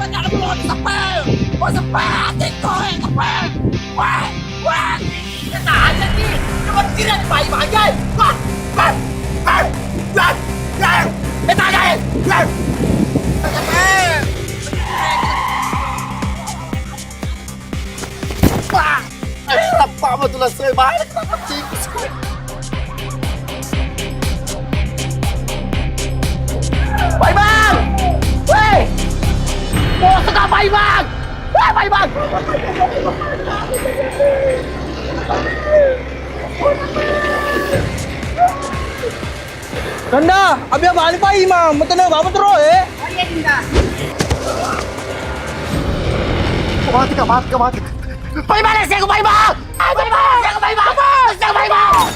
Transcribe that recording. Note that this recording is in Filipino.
Jangan dulu sampai. Oh sampai teko sampai. Wah, wah. Kita aja nih. Cuma tidak baik-baik. Wah, wah, wah, wah, wah. Kita aja. Wah. Wah. Apa betul saya banget. Bay Bang! Weh! Bos ka Bay Bang! Weh, Bay Bang! Ganda, abia balik pa imam. Mata na ba tro eh? Mati ka, mati ka, mati. Bay Bang! Saya ko Bay Bang! Bay Bang! Saya ko Bay Bang! Saya ko Bay Bang!